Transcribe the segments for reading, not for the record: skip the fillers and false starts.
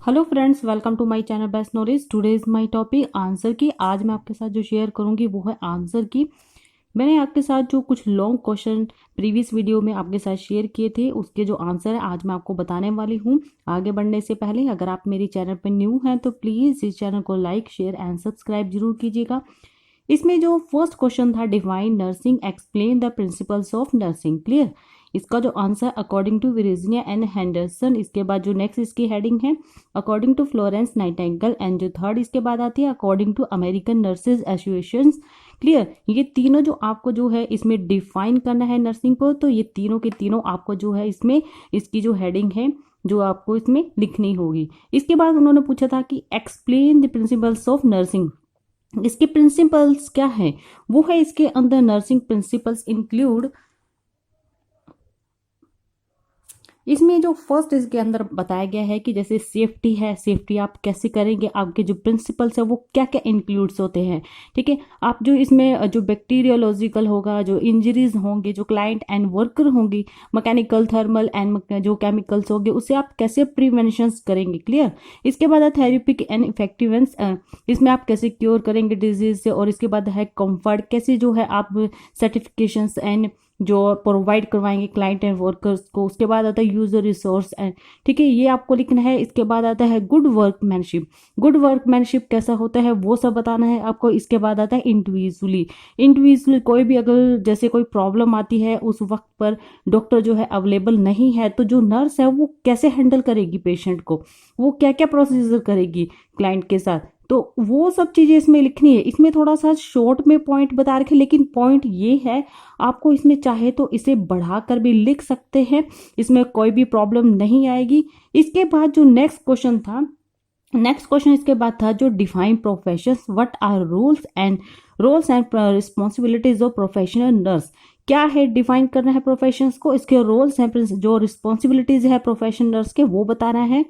Hello friends, welcome to my channel best knowledge. Today is my topic answer key. आज मैं आपके साथ जो शेयर करूंगी वो है आंसर की। मैंने आपके साथ जो कुछ लॉन्ग क्वेश्चन प्रीवियस वीडियो में आपके साथ शेयर किए थे उसके जो आंसर है आज मैं आपको बताने वाली हूँ। आगे बढ़ने से पहले अगर आप मेरी चैनल पर न्यू हैं तो प्लीज़ इस चैनल को लाइक शेयर एंड सब्सक्राइब जरूर कीजिएगा। इसमें जो फर्स्ट क्वेश्चन था, define nursing explain the principles of nursing. Clear. इसका जो answer according to Virginia and Henderson. इसके बाद जो नेक्स्ट इसकी हेडिंग है according to Florence Nightingale. And जो थर्ड इसके बाद आती है according to American nurses association. Clear. ये तीनों जो आपको जो है इसमें डिफाइन करना है नर्सिंग को, तो ये तीनों के तीनों आपको जो है इसमें इसकी जो हेडिंग है जो आपको इसमें लिखनी होगी। इसके बाद उन्होंने पूछा था कि explain the principles of nursing. इसके प्रिंसिपल्स क्या है, वो है इसके अंदर नर्सिंग प्रिंसिपल्स इंक्लूड। इसमें जो फर्स्ट इसके अंदर बताया गया है कि जैसे सेफ्टी है, सेफ्टी आप कैसे करेंगे, आपके जो प्रिंसिपल्स है वो क्या क्या इंक्लूड्स होते हैं। ठीक है। आप जो इसमें जो बैक्टीरियोलॉजिकल होगा, जो इंजरीज होंगे, जो क्लाइंट एंड वर्कर होंगी, मैकेनिकल थर्मल एंड जो केमिकल्स होंगे, उससे आप कैसे प्रिवेंशन करेंगे। क्लियर। इसके बाद है थेरेपिक एंड इफेक्टिवेंस। इसमें आप कैसे क्योर करेंगे डिजीज से। और इसके बाद है कंफर्ट, कैसे जो है आप सर्टिफिकेशंस एंड जो प्रोवाइड करवाएंगे क्लाइंट एंड वर्कर्स को। उसके बाद आता है यूजर रिसोर्स एंड, ठीक है, ये आपको लिखना है। इसके बाद आता है गुड वर्कमैनशिप। गुड वर्कमैनशिप कैसा होता है वो सब बताना है आपको। इसके बाद आता है इंडिविजुअली। इंडिविजुअली कोई भी अगर जैसे कोई प्रॉब्लम आती है उस वक्त पर डॉक्टर जो है अवेलेबल नहीं है, तो जो नर्स है वो कैसे हैंडल करेगी पेशेंट को, वो क्या क्या प्रोसीजर करेगी क्लाइंट के साथ, तो वो सब चीजें इसमें लिखनी है। इसमें थोड़ा सा शॉर्ट में पॉइंट बता रखे, लेकिन पॉइंट ये है आपको इसमें चाहे तो इसे बढ़ाकर भी लिख सकते हैं, इसमें कोई भी प्रॉब्लम नहीं आएगी। इसके बाद जो नेक्स्ट क्वेश्चन इसके बाद था जो define professions, what are roles and responsibilities of professional nurse. क्या है, डिफाइन करना है प्रोफेशंस को, इसके रोल्स एंड जो रिस्पॉन्सिबिलिटीज है प्रोफेशनल नर्स के वो बताना है।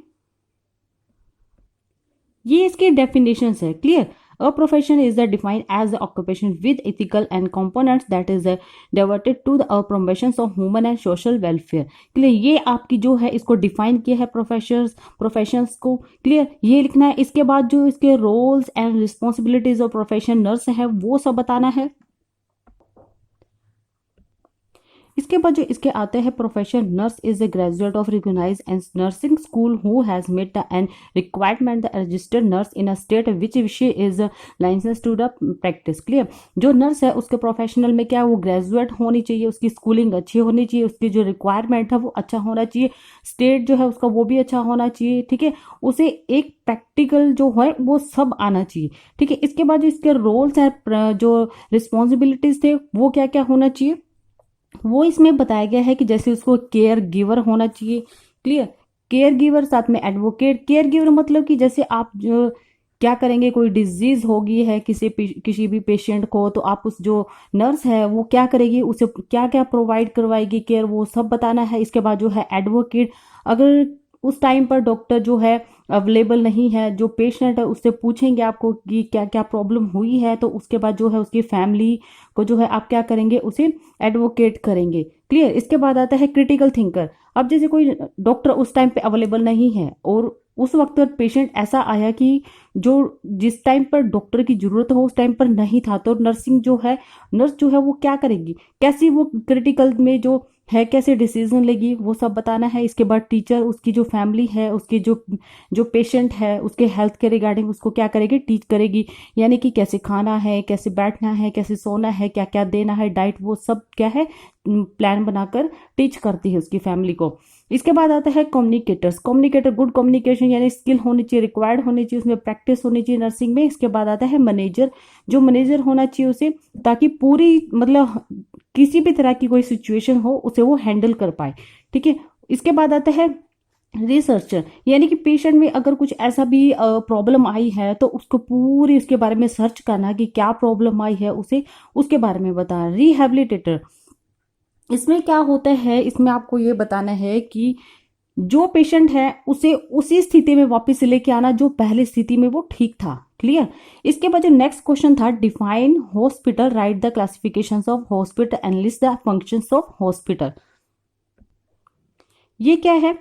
ये इसके डेफिनेशंस है। Clear. A profession is the defined as the occupation with ethical and components that is devoted to the promotion of human and social welfare. Clear. ये आपकी जो है इसको डिफाइन किया है प्रोफेशंस को। क्लियर। ये लिखना है। इसके बाद जो इसके roles and responsibilities of profession nurse है वो सब बताना है। इसके बाद जो इसके आते हैं profession nurse is a graduate of recognise and nursing school who has met the and requirement the registered nurse in a state which विषय is licence to the practice. Clear. जो नर्स है उसके प्रोफेशनल में क्या वो graduate होनी चाहिए, उसकी स्कूलिंग अच्छी होनी चाहिए, उसकी जो रिक्वायरमेंट है वो अच्छा होना चाहिए, स्टेट जो है उसका वो भी अच्छा होना चाहिए। ठीक है। उसे एक प्रैक्टिकल जो है वो सब आना चाहिए। ठीक है। इसके बाद जो इसके रोल्स है, जो रिस्पॉन्सिबिलिटीज थे वो क्या क्या होना चाहिए वो इसमें बताया गया है कि जैसे उसको केयर गिवर होना चाहिए। क्लियर। केयर गिवर साथ में एडवोकेट। केयर गिवर मतलब कि जैसे आप जो क्या करेंगे, कोई डिजीज होगी है किसी भी पेशेंट को, तो आप उस जो नर्स है वो क्या करेगी, उसे क्या क्या प्रोवाइड करवाएगी केयर, वो सब बताना है। इसके बाद जो है एडवोकेट, अगर उस टाइम पर डॉक्टर जो है अवेलेबल नहीं है, जो पेशेंट है उससे पूछेंगे आपको कि क्या क्या प्रॉब्लम हुई है, तो उसके बाद जो है उसकी फैमिली को जो है आप क्या करेंगे, उसे एडवोकेट करेंगे। क्लियर। इसके बाद आता है क्रिटिकल थिंकर। अब जैसे कोई डॉक्टर उस टाइम पे अवेलेबल नहीं है और उस वक्त पर पेशेंट ऐसा आया कि जो जिस टाइम पर डॉक्टर की जरूरत हो उस टाइम पर नहीं था, तो नर्स जो है वो क्या करेगी, कैसी वो क्रिटिकल में जो है कैसे डिसीजन लेगी, वो सब बताना है। इसके बाद टीचर उसकी जो फैमिली है, उसकी जो जो पेशेंट है उसके हेल्थ के रिगार्डिंग उसको क्या करेगी, टीच करेगी। यानी कि कैसे खाना है, कैसे बैठना है, कैसे सोना है, क्या क्या देना है, डाइट, वो सब क्या है प्लान बनाकर टीच करती है उसकी फैमिली को। इसके बाद आता है कम्युनिकेटर्स। कम्युनिकेटर, गुड कम्युनिकेशन यानी स्किल होनी चाहिए, रिक्वायर्ड होनी चाहिए, उसमें प्रैक्टिस होनी चाहिए नर्सिंग में। इसके बाद आता है मैनेजर। जो मैनेजर होना चाहिए उसे, ताकि पूरी मतलब किसी भी तरह की कोई सिचुएशन हो उसे वो हैंडल कर पाए। ठीक है। इसके बाद आता है रिसर्चर, यानी कि पेशेंट में अगर कुछ ऐसा भी प्रॉब्लम आई है तो उसको पूरी उसके बारे में सर्च करना कि क्या प्रॉब्लम आई है, उसे उसके बारे में बताना। रिहेबिलिटेटर, इसमें क्या होता है, इसमें आपको ये बताना है कि जो पेशेंट है उसे उसी स्थिति में वापस लेके आना जो पहले स्थिति में वो ठीक था। क्लियर। इसके बाद जो नेक्स्ट क्वेश्चन था, define hospital, right the classifications of hospital and list the functions of hospital. ये क्या है,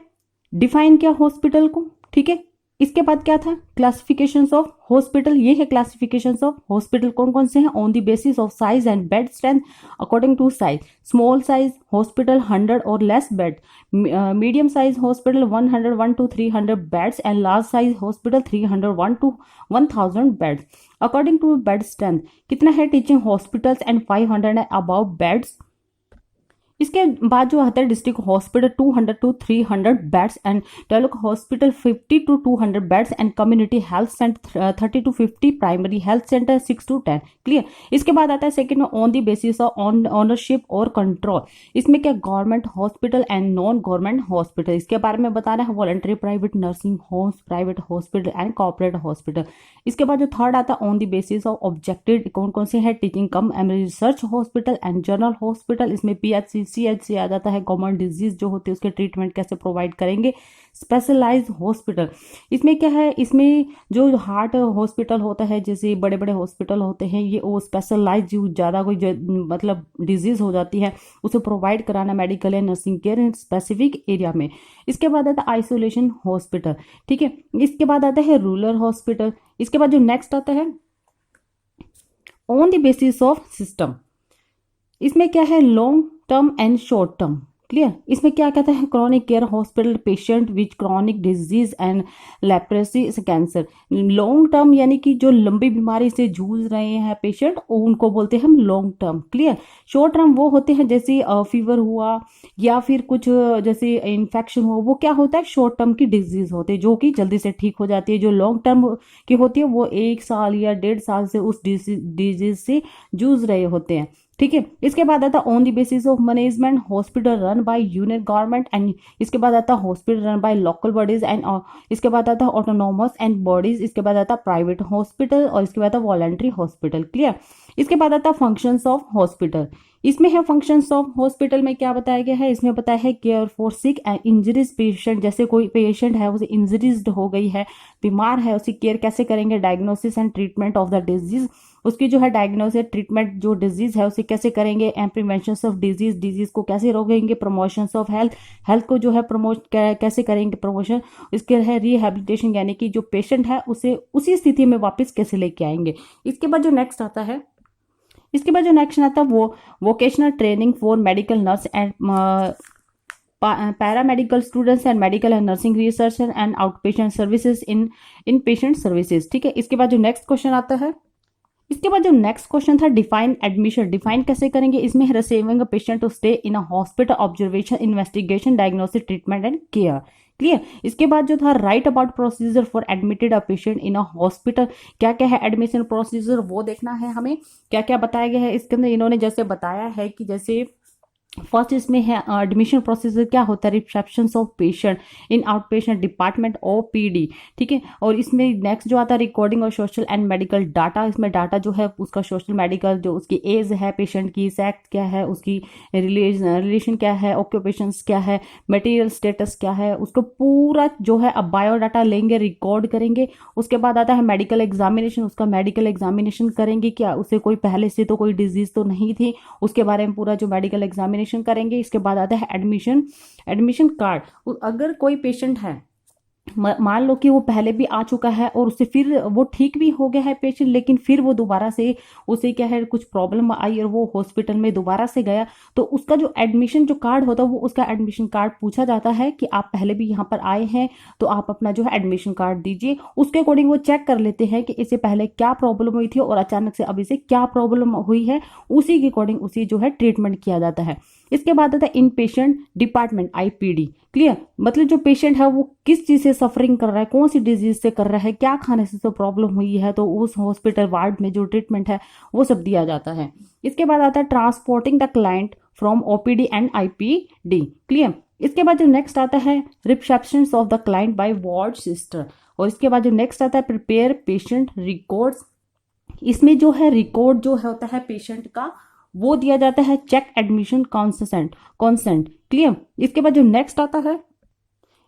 डिफाइन किया हॉस्पिटल को। ठीक है। इसके बाद क्या था, क्लासिफिकेशंस ऑफ हॉस्पिटल, ये है क्लासिफिकेशंस ऑफ हॉस्पिटल कौन कौन से हैं, on the basis of size and bed strength according to size. Small size hospital 100 और less bed, medium size hospital 101 to 300 beds and large size hospital 301 to 1000 beds. According to bed strength कितना है teaching hospitals and 500 and about beds. इसके बाद जो आता है district hospital 200 to 300 beds and taluk hospital 50 to 200 beds and community health centre 30 to 50, primary health centre 6 to 10। Clear. इसके बाद आता है सेकंड में on the basis of ownership और कंट्रोल। इसमें क्या, government hospital and non government hospital, इसके बारे में बताना है। Voluntary private nursing homes, private hospital and corporate hospital. इसके बाद जो थर्ड आता है on the basis of objective, कौन कौन से है, teaching come research hospital and general hospital. इसमें PHC CHC आ जाता है, कॉमन डिजीज जो होते हैं उसके ट्रीटमेंट कैसे प्रोवाइड करेंगे। स्पेशलाइज्ड हॉस्पिटल, इसमें क्या है, इसमें जो हार्ट हॉस्पिटल होता है, जैसे बड़े बड़े हॉस्पिटल होते हैं, ये वो स्पेशलाइज जो ज़्यादा कोई मतलब डिजीज हो जाती है उसे प्रोवाइड कराना मेडिकल या nursing care in specific area में। इसके बाद आता है आइसोलेशन हॉस्पिटल, ठीक है। इसके बाद आता है रूरल हॉस्पिटल। इसके बाद जो नेक्स्ट आता है on the basis of system, इसमें क्या है, long term and short term. Clear. इसमें क्या कहता है, chronic care hospital patient which chronic disease and leprosy cancer. Long term यानी कि जो लंबी बीमारी से जूझ रहे हैं पेशेंट, उनको बोलते हैं हम long term. Clear. Short term वो होते हैं जैसे फीवर हुआ या फिर कुछ जैसे इन्फेक्शन हुआ, वो क्या होता है, शॉर्ट टर्म की डिजीज होती है जो कि जल्दी से ठीक हो जाती है। जो लॉन्ग टर्म की होती है वो 1 साल या 1.5 साल से उस डिजीज से जूझ रहे होते हैं। ठीक है। इसके बाद आता on the basis of management hospital run by union government and इसके बाद आता hospital run by local bodies and इसके बाद आता ऑटोनोमस एंड बॉडीज। इसके बाद आता प्राइवेट हॉस्पिटल और इसके बाद आता वॉलंटरी हॉस्पिटल। क्लियर। इसके बाद आता फंक्शंस ऑफ हॉस्पिटल। इसमें है फंक्शंस ऑफ हॉस्पिटल में क्या बताया गया है, इसमें बताया है care for sick and injuries patient. जैसे कोई पेशेंट है उसे इंजरीज हो गई है, बीमार है, उसकी केयर कैसे करेंगे। Diagnosis and treatment of the disease, उसकी जो है डायग्नोसिस ट्रीटमेंट जो डिजीज है उसे कैसे करेंगे। And prevention of disease, disease को कैसे रोकेंगे। प्रमोशन ऑफ हेल्थ, हेल्थ को जो है प्रमोट कैसे करेंगे, प्रमोशन। इसके है रिहेबिलिटेशन यानी कि जो पेशेंट है उसे उसी स्थिति में वापस कैसे लेके आएंगे। इसके बाद जो नेक्स्ट आता है, इसके बाद जो नेक्स्ट आता है वो vocational training for medical nurse and paramedical students and medical and nursing research and out patient services in patient services. ठीक है। इसके बाद जो नेक्स्ट क्वेश्चन आता है, इसके बाद जो नेक्स्ट क्वेश्चन था डिफाइन एडमिशन। डिफाइन कैसे करेंगे, इसमें है receiving a patient to stay in a hospital, observation, investigation, diagnosis, treatment and care. Clear. इसके बाद जो था write about procedure for admitted a patient in a hospital. क्या क्या है एडमिशन प्रोसीजर वो देखना है हमें, क्या क्या बताया गया है इसके अंदर। इन्होंने जैसे बताया है कि जैसे फर्स्ट इसमें है एडमिशन प्रोसीजर क्या होता है, reception of patient in out patient department OPD। ठीक है। और इसमें नेक्स्ट जो आता है रिकॉर्डिंग और सोशल एंड मेडिकल डाटा। इसमें डाटा जो है उसका सोशल मेडिकल, जो उसकी एज है पेशेंट की, सेक्स क्या है उसकी, रिलेशन क्या है, ऑक्यूपेशन क्या है, मटेरियल स्टेटस क्या है, उसको पूरा जो है अब बायोडाटा लेंगे, रिकॉर्ड करेंगे। उसके बाद आता है मेडिकल एग्जामिनेशन, उसका मेडिकल एग्जामिनेशन करेंगे, क्या उसे कोई पहले से तो कोई डिजीज तो नहीं थी, उसके बारे में पूरा जो मेडिकल एग्जामिनेशन करेंगे। इसके बाद आता है एडमिशन कार्ड। अगर कोई पेशेंट है, मान लो कि वो पहले भी आ चुका है और उससे फिर वो ठीक भी हो गया है पेशेंट, लेकिन फिर वो दोबारा से उसे क्या है कुछ प्रॉब्लम आई और वो हॉस्पिटल में दोबारा से गया, तो उसका जो एडमिशन जो कार्ड होता है वो उसका एडमिशन कार्ड पूछा जाता है कि आप पहले भी यहाँ पर आए हैं तो आप अपना जो है एडमिशन कार्ड दीजिए। उसके अकॉर्डिंग वो चेक कर लेते हैं कि इससे पहले क्या प्रॉब्लम हुई थी और अचानक से अभी से क्या प्रॉब्लम हुई है, उसी के अकॉर्डिंग उसी जो है ट्रीटमेंट किया जाता है। इसके बाद आता है इन पेशेंट डिपार्टमेंट IPD। क्लियर। मतलब जो पेशेंट है वो किस चीज से सफरिंग कर रहा है, कौन सी डिजीज से कर रहा है, क्या खाने से तो प्रॉब्लम हुई है, तो उस हॉस्पिटल वार्ड में जो ट्रीटमेंट है वो सब दिया जाता है। इसके बाद आता है transporting the client from OPD and IPD। Clear. इसके बाद जो नेक्स्ट आता है reception of the client by ward sister. और इसके बाद जो नेक्स्ट आता है प्रिपेयर पेशेंट रिकॉर्ड्स। इसमें जो है रिकॉर्ड जो होता है पेशेंट का वो दिया जाता है। Check admission consent. क्लियर। इसके बाद जो नेक्स्ट आता है,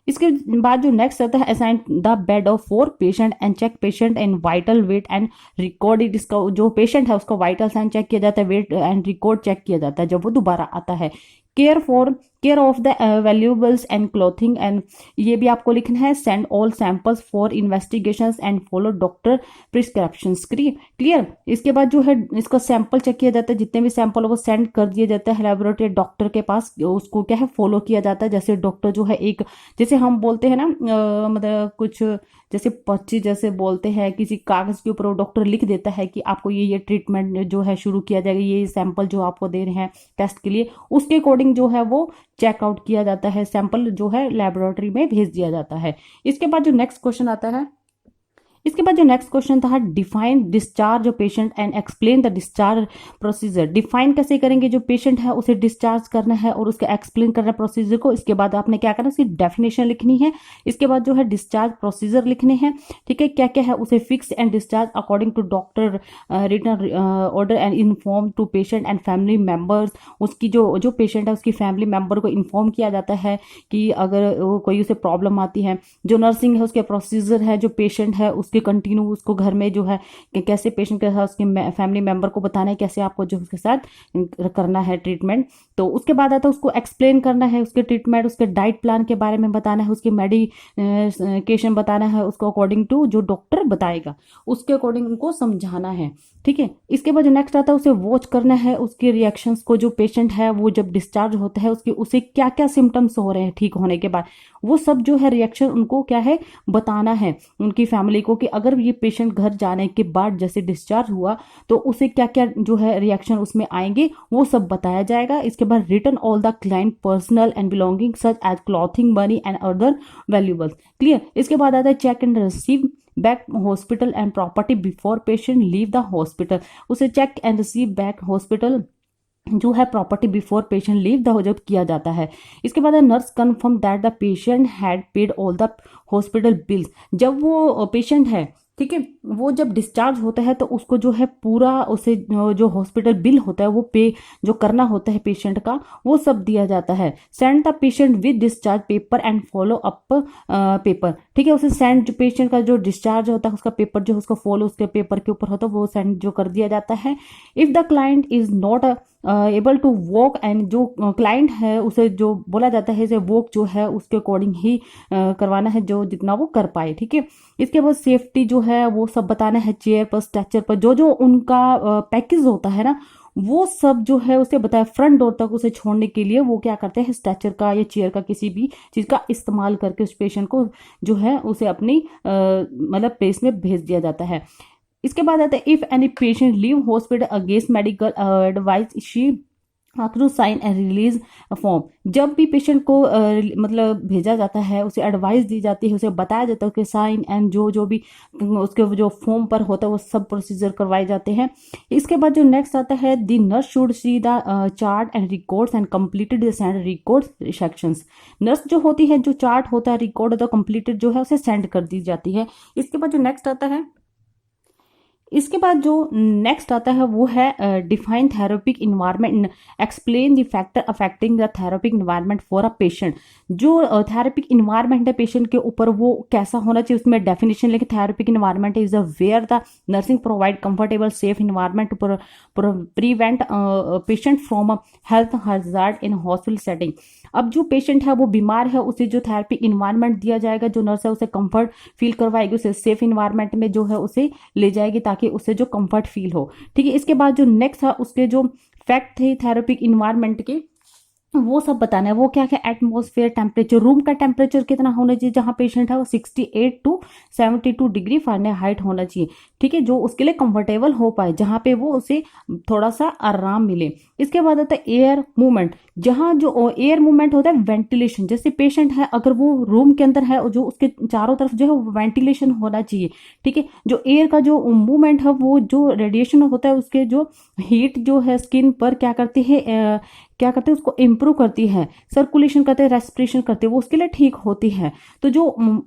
इसके बाद जो नेक्स्ट आता है assign the bed of 4 patient and check patient and vital weight and record. इसका जो पेशेंट है उसका वाइटल साइन चेक किया जाता है, वेट एंड रिकॉर्ड चेक किया जाता है जब वो दोबारा आता है। Care of the valuables and clothing and ये भी आपको लिखना है। Send all samples for investigations and follow doctor prescriptions. Clear. इसके बाद जो है इसका सैंपल चेक किया जाता है, जितने भी सैंपल वो सेंड कर दिए जाते हैं लेबोरेटरी डॉक्टर के पास, उसको क्या है फॉलो किया जाता है। जैसे डॉक्टर जो है एक, जैसे हम बोलते हैं ना मतलब कुछ जैसे पर्ची जैसे बोलते हैं, किसी कागज के ऊपर वो डॉक्टर लिख देता है कि आपको ये ट्रीटमेंट जो है शुरू किया जाएगा, ये सैंपल जो आपको दे रहे हैं टेस्ट के लिए, उसके अकॉर्डिंग जो है वो चेकआउट किया जाता है, सैंपल जो है लेबोरेटरी में भेज दिया जाता है। इसके बाद जो नेक्स्ट क्वेश्चन आता है, इसके बाद जो नेक्स्ट क्वेश्चन था, define discharge patient and explain the discharge procedure. Define कैसे करेंगे, जो पेशेंट है उसे डिस्चार्ज करना है और उसका एक्सप्लेन करना है प्रोसीजर को। इसके बाद आपने क्या करना है, उसकी डेफिनेशन लिखनी है। इसके बाद जो है डिस्चार्ज प्रोसीजर लिखने हैं। ठीक है, क्या क्या है उसे fix and discharge according to doctor written order and inform to patient and family members. उसकी जो पेशेंट है उसकी फैमिली मेंबर को इन्फॉर्म किया जाता है कि अगर कोई उसे प्रॉब्लम आती है। जो नर्सिंग है उसके प्रोसीजर है, जो पेशेंट है उसके कंटिन्यू उसको घर में जो है कि कैसे पेशेंट के साथ उसके फैमिली मेंबर को बताना है कैसे आपको जो उसके साथ करना है ट्रीटमेंट। तो उसके बाद आता है उसको एक्सप्लेन करना है उसके ट्रीटमेंट, उसके डाइट प्लान के बारे में बताना है, उसके मेडिकेशन बताना है, उसको अकॉर्डिंग टू जो डॉक्टर बताएगा उसके अकॉर्डिंग उनको समझाना है। ठीक है, इसके बाद जो नेक्स्ट आता है उसे वॉच करना है उसके रिएक्शंस को। जो पेशेंट है वो जब डिस्चार्ज होता है उसके उसे क्या क्या सिम्टम्स हो रहे हैं ठीक होने के बाद, वो सब जो है रिएक्शन उनको क्या है बताना है उनकी फैमिली को, कि अगर ये पेशेंट घर जाने के बाद जैसे डिस्चार्ज हुआ तो उसे क्या क्या जो है रिएक्शन उसमें आएंगे वो सब बताया जाएगा। इसके बाद return all the client personal and belonging such as clothing, money and other valuables. Clear. इसके बाद आता है check and receive back hospital and property before patient leave the hospital. उसे check and receive back hospital जो है property before patient leave the जब किया जाता है। इसके बाद nurse confirm that the patient had paid all the hospital bills. जब वो पेशेंट है, ठीक है, वो जब डिस्चार्ज होता है तो उसको जो है पूरा उसे जो हॉस्पिटल बिल होता है वो पे जो करना होता है पेशेंट का वो सब दिया जाता है। Send the patient with discharge paper and follow up paper. ठीक है, उसे सेंड जो पेशेंट का जो डिस्चार्ज होता है उसका पेपर जो उसका फॉलो उसके पेपर के ऊपर होता है वो सेंड जो कर दिया जाता है। If the client is not able to walk and जो क्लाइंट है उसे जो बोला जाता है इसे वॉक जो है उसके अकॉर्डिंग ही करवाना है जो जितना वो कर पाए। ठीक है, इसके बाद सेफ्टी जो है वो सब बताना है, चेयर पर स्ट्रेचर पर जो जो उनका पैकेज होता है ना वो सब जो है उसे बताया। फ्रंट डोर तक उसे छोड़ने के लिए वो क्या करते हैं स्ट्रेचर का या चेयर का किसी भी चीज का इस्तेमाल करके उस पेशेंट को जो है उसे अपनी मतलब प्लेस में भेज दिया जाता है। इसके बाद आता है if any patient leave hospital against medical advice she through sign and release form. जब भी पेशेंट को मतलब भेजा जाता है उसे एडवाइस दी जाती है, उसे बताया जाता है कि साइन एंड जो जो भी उसके जो फॉर्म पर होता है वो सब प्रोसीजर करवाए जाते हैं। इसके बाद जो नेक्स्ट आता है the nurse should see the chart and records and completed send records sections. Nurse जो होती है जो चार्ट होता है रिकॉर्ड होता है कंप्लीटेड जो है उसे सेंड कर दी जाती है। इसके बाद जो नेक्स्ट आता है, इसके बाद जो नेक्स्ट आता है वो है define therapeutic environment, explain the factor affecting the therapeutic environment for a patient. जो थेरेपिक इन्वायरमेंट है पेशेंट के ऊपर वो कैसा होना चाहिए उसमें डेफिनेशन लिखे। Therapeutic environment is a where the nursing provide comfortable safe environment to prevent patient from health hazard in hospital setting. अब जो पेशेंट है वो बीमार है उसे जो थेरेपी इन्वायरमेंट दिया जाएगा, जो नर्स है उसे कंफर्ट फील करवाएगी, उसे सेफ इन्वायरमेंट में जो है उसे ले जाएगी ताकि उसे जो कंफर्ट फील हो। ठीक है, इसके बाद जो नेक्स्ट है उसके जो फैक्ट थे थेरेपिक इन्वायरमेंट के वो सब बताना है। वो क्या क्या एटमॉस्फेयर टेम्परेचर, रूम का टेम्परेचर कितना होना चाहिए जहां पेशेंट है वो 68 टू 72 डिग्री फ़ारेनहाइट होना चाहिए। ठीक है, जो उसके लिए कंफर्टेबल हो पाए, जहां पे वो उसे थोड़ा सा आराम मिले। इसके बाद आता है एयर मूवमेंट, जहां जो एयर मूवमेंट होता है वेंटिलेशन। जैसे पेशेंट है अगर वो रूम के अंदर है जो उसके चारों तरफ जो है वेंटिलेशन होना चाहिए। ठीक है, जो एयर का जो मूवमेंट है वो जो रेडिएशन होता है उसके जो हीट जो है स्किन पर क्या करती है क्या करते हैं उसको इम्प्रूव करती है, सर्कुलेशन करते हैं, रेस्पिरेशन करते हैं, वो उसके लिए ठीक होती है। तो जो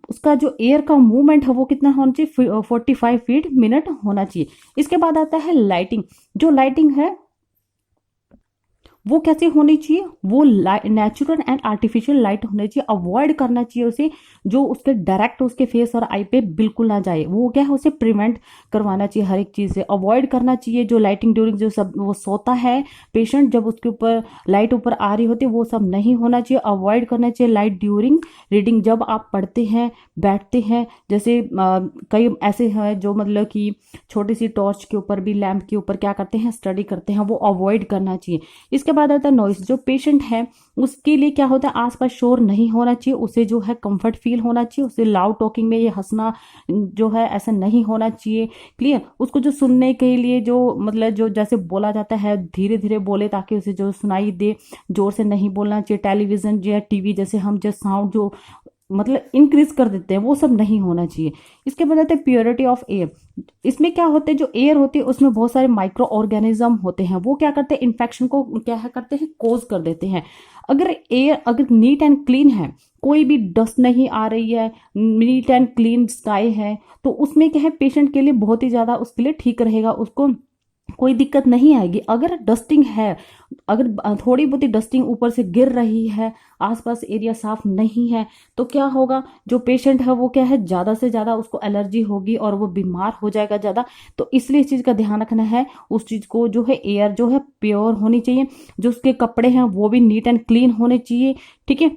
उसका जो एयर का मूवमेंट है वो कितना होना चाहिए 45 फीट मिनट होना चाहिए। इसके बाद आता है लाइटिंग। जो लाइटिंग है वो कैसे होनी चाहिए, वो नेचुरल एंड आर्टिफिशियल लाइट होनी चाहिए, अवॉइड करना चाहिए उसे, जो उसके डायरेक्ट उसके फेस और आई पे बिल्कुल ना जाए। वो क्या है, उसे प्रिवेंट करवाना चाहिए, हर एक चीज़ से अवॉइड करना चाहिए। जो लाइटिंग ड्यूरिंग जो सब वो सोता है पेशेंट, जब उसके ऊपर लाइट ऊपर आ रही होती है, वो सब नहीं होना चाहिए, अवॉइड करना चाहिए। लाइट ड्यूरिंग रीडिंग, जब आप पढ़ते हैं बैठते हैं, जैसे कई ऐसे हैं जो मतलब कि छोटी सी टॉर्च के ऊपर भी, लैंप के ऊपर क्या करते हैं, स्टडी करते हैं, वो अवॉइड करना चाहिए। इसके बाद आता है नॉइस। जो पेशेंट है उसके लिए क्या होता है, आसपास शोर नहीं होना चाहिए, उसे जो है कंफर्ट फील होना चाहिए, उसे लाउड टॉकिंग में ये हंसना जो है ऐसा नहीं होना चाहिए। क्लियर, उसको जो सुनने के लिए जो मतलब जो जैसे बोला जाता है धीरे धीरे बोले ताकि उसे जो सुनाई दे, जोर से नहीं बोलना चाहिए। टेलीविजन या टीवी जैसे हम जो साउंड जो मतलब इंक्रीज कर देते हैं, वो सब नहीं होना चाहिए। इसके बाद आते हैं प्योरिटी ऑफ एयर। इसमें क्या होते हैं, जो एयर होती है उसमें बहुत सारे माइक्रो ऑर्गेनिज्म होते हैं, वो क्या करते हैं, इन्फेक्शन को क्या है करते हैं, कोज कर देते हैं। अगर एयर अगर नीट एंड क्लीन है, कोई भी डस्ट नहीं आ रही है, नीट एंड क्लीन स्काई है, तो उसमें क्या है, पेशेंट के लिए बहुत ही ज्यादा उसके लिए ठीक रहेगा, उसको कोई दिक्कत नहीं आएगी। अगर डस्टिंग है, अगर थोड़ी बहुत ही डस्टिंग ऊपर से गिर रही है, आसपास एरिया साफ नहीं है, तो क्या होगा, जो पेशेंट है वो क्या है, ज्यादा से ज्यादा उसको एलर्जी होगी और वो बीमार हो जाएगा ज्यादा। तो इसलिए इस चीज का ध्यान रखना है, उस चीज को जो है एयर जो है प्योर होनी चाहिए, जो उसके कपड़े हैं वो भी नीट एंड क्लीन होने चाहिए। ठीक है,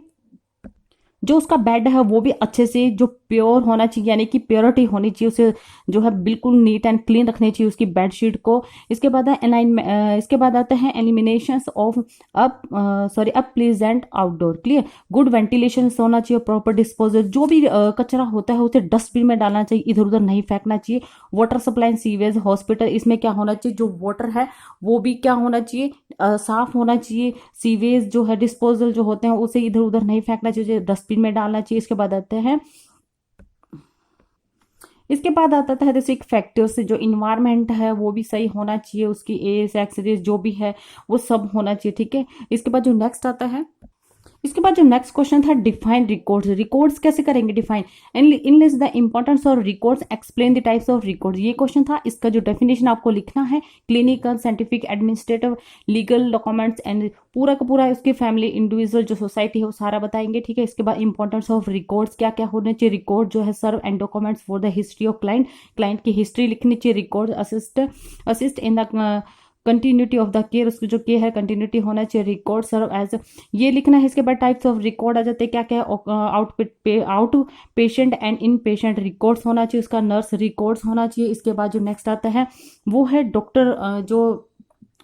जो उसका बेड है वो भी अच्छे से जो प्योर होना चाहिए, यानी कि प्योरिटी होनी चाहिए, उसे जो है बिल्कुल नीट एंड क्लीन रखनी चाहिए उसकी बेडशीट को। इसके बाद है अलाइनमेंट, इसके बाद आता है elimination of up up pleasant outdoor. Clear, good ventilation होना चाहिए, प्रॉपर डिस्पोजल, जो भी कचरा होता है उसे डस्टबिन में डालना चाहिए, इधर उधर नहीं फेंकना चाहिए। वाटर सप्लाई, सीवेज, हॉस्पिटल, इसमें क्या होना चाहिए, जो वाटर है वो भी क्या होना चाहिए, साफ होना चाहिए। सीवेज जो है, डिस्पोजल जो होते हैं उसे इधर उधर नहीं फेंकना चाहिए, डस्टबिन में डालना चाहिए। इसके बाद आते हैं, इसके बाद आता है जैसे एक फैक्टर से जो इन्वायरमेंट है वो भी सही होना चाहिए, उसकी एज एक्सरेज जो भी है वो सब होना चाहिए। ठीक है, इसके बाद जो नेक्स्ट आता है, इसके बाद जो नेक्स्ट क्वेश्चन था, डिफाइन रिकॉर्ड्स। रिकॉर्ड्स कैसे करेंगे define, enlist the importance of records, explain the types of records, ये क्वेश्चन था। इसका जो डेफिनेशन आपको लिखना है, clinical, scientific, administrative, legal documents and पूरा का पूरा उसकी फैमिली, इंडिविजुअल जो सोसाइटी है वो सारा बताएंगे। ठीक है, इसके बाद इंपॉर्टेंस ऑफ रिकॉर्ड्स, क्या क्या होने चाहिए रिकॉर्ड जो है, serve and documents for the history of client, client की हिस्ट्री लिखनी चाहिए। Record assist in the continuity of the care, उसकी जो केयर है कंटिन्यूटी होना चाहिए। रिकॉर्ड सर्व एज, ये लिखना है। इसके बाद टाइप्स ऑफ रिकॉर्ड आ जाते हैं, क्या क्या, out patient and in patient records होना चाहिए, उसका नर्स रिकॉर्ड्स होना चाहिए। इसके बाद जो नेक्स्ट आता है वो है डॉक्टर जो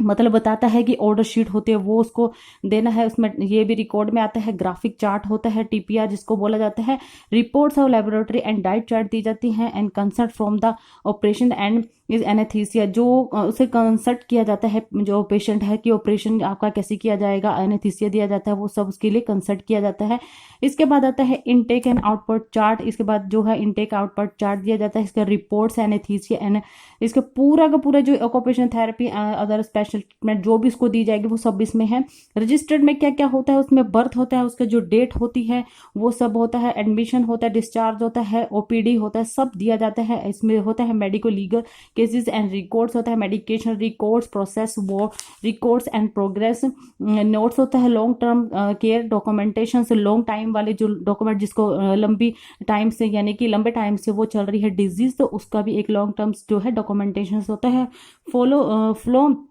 मतलब बताता है कि ऑर्डर शीट होती है वो उसको देना है, उसमें ये भी रिकॉर्ड में आता है। ग्राफिक चार्ट होता है, टीपीआर जिसको बोला जाता है। Reports of laboratory and diet chart दी जाती हैं, and consult from the operation and is anaesthesia, जो उसे कंसल्ट किया जाता है जो पेशेंट है कि ऑपरेशन आपका कैसे किया जाएगा, एनेस्थीसिया दिया जाता है, वो सब उसके लिए कंसल्ट किया जाता है। इसके बाद आता है इनटेक एंड आउटपुट चार्ट। इसके बाद जो है इनटेक आउटपुट चार्ट दिया जाता है, इसका रिपोर्ट्स, एनेस्थीसिया एंड इसके पूरा का पूरा जो occupation therapy other special treatment जो भी इसको दी जाएगी वो सब इसमें है। रजिस्टर्ड में क्या क्या होता है, उसमें बर्थ होता है, उसका जो डेट होती है वो सब होता है, एडमिशन होता है, डिस्चार्ज होता है, ओपीडी होता है, सब दिया जाता है। इसमें होता है medico legal cases and records होता है, मेडिकेशन रिकॉर्ड्स, प्रोसेस वो रिकॉर्ड्स एंड प्रोग्रेस नोट्स होता है, लॉन्ग टर्म केयर डॉक्यूमेंटेशन से लॉन्ग टाइम वाले जो डॉक्यूमेंट जिसको लंबी टाइम से यानी कि लंबे टाइम से वो चल रही है डिजीज, तो उसका भी एक लॉन्ग टर्म जो है डॉक्यूमेंटेशन होता है। फ्लो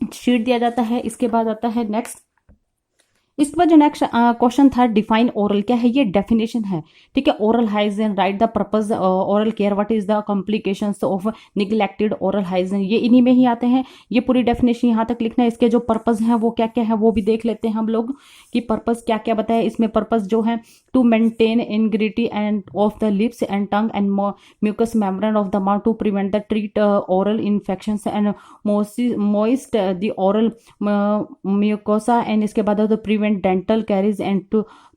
शीट दिया जाता है। इसके बाद आता है नेक्स्ट, इसके बाद जो नेक्स्ट क्वेश्चन था, डिफाइन ओरल, क्या है, ये डेफिनेशन है। ठीक है, oral hygiene, right the purpose oral care, what is the complications of neglected oral hygiene, ये इन्हीं में ही आते हैं। ये पूरी डेफिनेशन यहाँ तक लिखना है। इसके जो पर्पज हैं वो क्या क्या है वो भी देख लेते हैं हम लोग कि पर्पज क्या क्या बताया इसमें। पर्पज जो है to maintain integrity and of the lips and tongue and mucous membrane of the mouth, to prevent the treat oral infections and moist the oral mucosa, and इसके बाद prevent dental caries and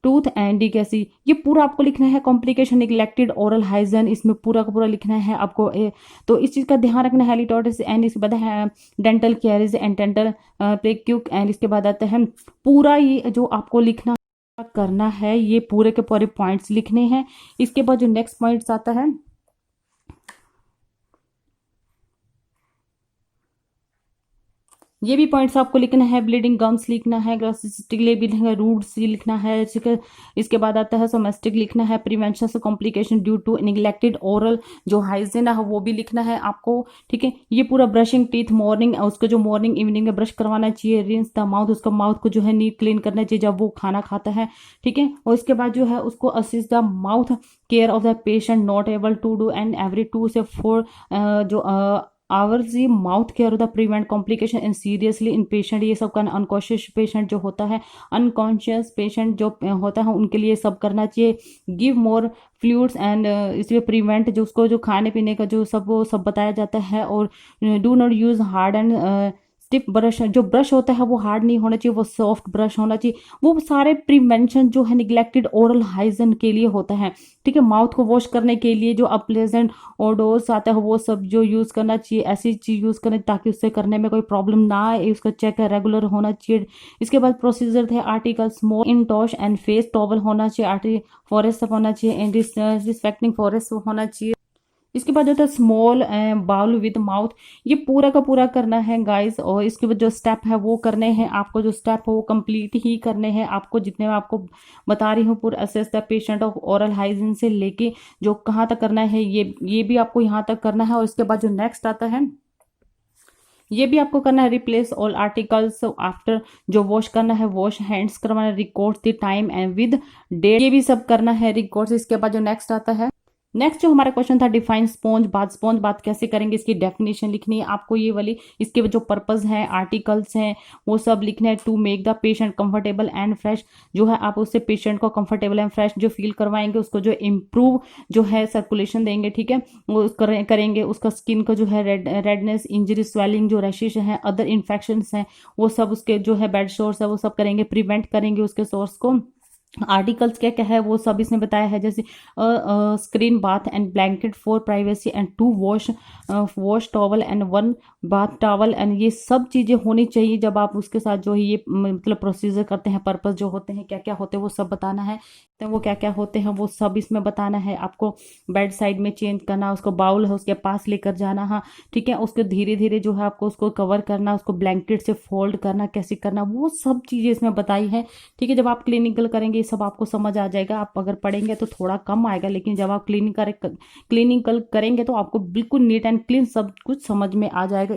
tooth and कैसी, ये पूरा आपको लिखना है। Complication neglected oral hygiene, इसमें पूरा का पूरा लिखना है आपको। तो इस चीज का ध्यान रखना है। हेलिटोटिस एंड इसके बाद है dental caries and dental plaque, एंड इसके बाद आता है पूरा ये जो आपको लिखना करना है, ये पूरे के पूरे पॉइंट्स लिखने हैं। इसके बाद जो नेक्स्ट पॉइंट्स आता है, ये भी पॉइंट्स आपको लिखना है। ब्लीडिंग गम्स लिखना है, ग्लोसिस्टिक भी लिखना है, रूट्स लिखना है, ठीक है। इसके बाद आता है सोमेस्टिक लिखना है, प्रिवेंशन से complication due to neglected oral जो हाइजीन है वो भी लिखना है आपको, ठीक है। ये पूरा ब्रशिंग टीथ मॉर्निंग, उसको जो मॉर्निंग इवनिंग में ब्रश करवाना चाहिए। रिंस द माउथ, उसका माउथ को जो है नीट क्लीन करना चाहिए जब वो खाना खाता है, ठीक है। और इसके बाद जो है उसको assist the mouth care of the patient not able to do and every 2 से 4 जो आवर्स ये माउथ केयर होता है, prevent complication and seriously in patient. ये सब करना, अनकॉन्शियस पेशेंट जो होता है, अनकॉन्शियस पेशेंट जो होता है उनके लिए सब करना चाहिए। गिव मोर फ्लूइड्स एंड इसलिए प्रिवेंट जो उसको जो खाने पीने का जो सब वो सब बताया जाता है। और do not use hard and stiff brush, जो ब्रश होता है वो हार्ड नहीं होना चाहिए, वो सॉफ्ट ब्रश होना चाहिए। वो सारे प्रिवेंशन जो है निग्लेक्टेड ओरल हाइजीन के लिए होता है, ठीक है। माउथ को वॉश करने के लिए जो अनप्लेजेंट ओडोर्स आता है वो सब जो यूज करना चाहिए, ऐसी चीज यूज करना ताकि उससे करने में कोई प्रॉब्लम ना आए, उसका चेक रेगुलर होना चाहिए। इसके बाद procedure the article small in टॉश एंड फेस टॉवल होना चाहिए, आर्टिकल फॉरेस्ट होना चाहिए एंड डिसइंफेक्टिंग फॉरेस्ट होना चाहिए। इसके बाद होता है स्मॉल बाउल विद माउथ, ये पूरा का पूरा करना है गाइस। और इसके बाद जो स्टेप है वो करने हैं आपको, जो स्टेप है वो कंप्लीट ही करने हैं आपको, जितने मैं आपको बता रही हूँ पूरा assess the patient of oral hygiene से लेके जो कहाँ तक करना है ये भी आपको यहाँ तक करना है। और इसके बाद जो नेक्स्ट आता है ये भी आपको करना है, रिप्लेस ऑल आर्टिकल्स आफ्टर, जो वॉश करना है, वॉश हैंड्स करवाना, record the time and with date, ये भी सब करना है रिकॉर्ड्स। इसके बाद जो नेक्स्ट आता है, नेक्स्ट जो हमारा क्वेश्चन था डिफाइन स्पॉन्ज बात कैसे करेंगे, इसकी डेफिनेशन लिखनी है आपको ये वाली। इसके जो पर्पस है, आर्टिकल्स हैं, वो सब लिखना है। To make the patient comfortable and fresh, जो है आप उससे पेशेंट को कंफर्टेबल एंड फ्रेश जो फील करवाएंगे, उसको जो इम्प्रूव जो है सर्कुलेशन देंगे, ठीक है, वो करेंगे। उसका स्किन का जो है रेडनेस, इंजरी, स्वेलिंग, जो रैशेज हैं, अदर इन्फेक्शन हैं, वो सब उसके जो है बेड सोर्स है वो सब करेंगे, प्रिवेंट करेंगे उसके सोर्स को। आर्टिकल्स क्या क्या है वो सब इसमें बताया है, जैसे screen bath and blanket for privacy and 2 wash towel and 1 bath towel and ये सब चीज़ें होनी चाहिए जब आप उसके साथ जो है ये मतलब प्रोसीजर करते हैं। पर्पस जो होते हैं क्या क्या होते हैं वो सब बताना है, तो वो क्या क्या होते हैं वो सब इसमें बताना है आपको। बेड साइड में चेंज करना, उसको बाउल है उसके पास लेकर जाना, हाँ ठीक है। उसको धीरे धीरे जो है आपको उसको कवर करना, उसको ब्लैंकेट से फोल्ड करना, कैसे करना, वो सब चीज़ें इसमें बताई है, ठीक है। जब आप क्लिनिकल करेंगे सब आपको समझ आ जाएगा। आप अगर पढ़ेंगे तो थोड़ा कम आएगा, लेकिन जब आप क्लिनिकल करेंगे तो आपको बिल्कुल नीट एंड क्लीन सब कुछ समझ में आ जाएगा।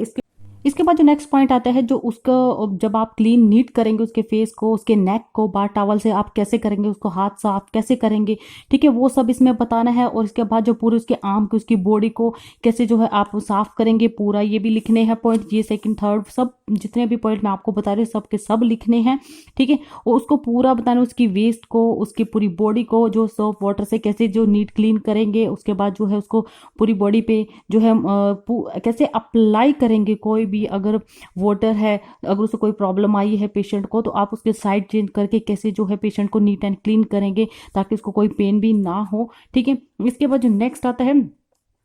इसके बाद जो नेक्स्ट पॉइंट आता है, जो उसका जब आप क्लीन नीट करेंगे उसके फेस को, उसके नेक को बाथ टॉवल से आप कैसे करेंगे, उसको हाथ साफ कैसे करेंगे, ठीक है, वो सब इसमें बताना है। और इसके बाद जो पूरे उसके आर्म की उसकी बॉडी को कैसे जो है आप साफ करेंगे पूरा, ये भी लिखने हैं पॉइंट। ये सेकंड थर्ड सब जितने भी पॉइंट मैं आपको बता रही हूँ सब के सब लिखने हैं, ठीक है। और उसको पूरा बताना, उसकी वेस्ट को, उसकी पूरी बॉडी को जो सोप वाटर से कैसे जो नीट क्लीन करेंगे। उसके बाद जो है उसको पूरी बॉडी पे जो है कैसे अप्लाई करेंगे। कोई भी अगर वाटर है, अगर उसको कोई प्रॉब्लम आई है पेशेंट को, तो आप उसके साइड चेंज करके कैसे जो है पेशेंट को नीट एंड क्लीन करेंगे ताकि उसको कोई पेन भी ना हो, ठीक है। इसके बाद जो नेक्स्ट आता है,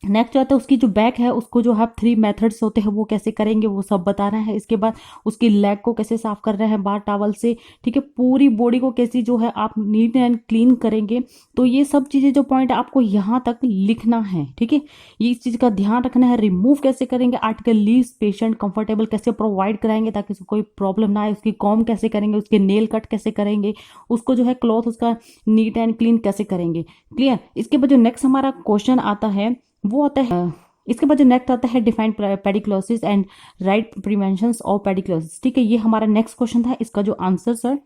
नेक्स्ट आता है उसकी जो बैक है उसको जो है 3 मेथड्स होते हैं वो कैसे करेंगे वो सब बताना है। इसके बाद उसकी लेग को कैसे साफ कर रहे हैं बाथ टॉवल से, ठीक है। पूरी बॉडी को कैसे जो है आप नीट एंड क्लीन करेंगे। तो ये सब चीज़ें जो पॉइंट आपको यहाँ तक लिखना है, ठीक है। ये इस चीज़ का ध्यान रखना है। रिमूव कैसे करेंगे, आर्टिकल लीव्स पेशेंट कंफर्टेबल कैसे प्रोवाइड कराएंगे ताकि उसको कोई प्रॉब्लम ना आए, उसकी कॉम कैसे करेंगे, उसके नेल कट कैसे करेंगे, उसको जो है क्लॉथ उसका नीट एंड क्लीन कैसे करेंगे, क्लियर। इसके बाद जो नेक्स्ट हमारा क्वेश्चन आता है वो आता है, इसके बाद जो नेक्स्ट आता है define pediculosis and write prevention of pediculosis, ठीक है। ये हमारा नेक्स्ट क्वेश्चन था, इसका जो आंसर सर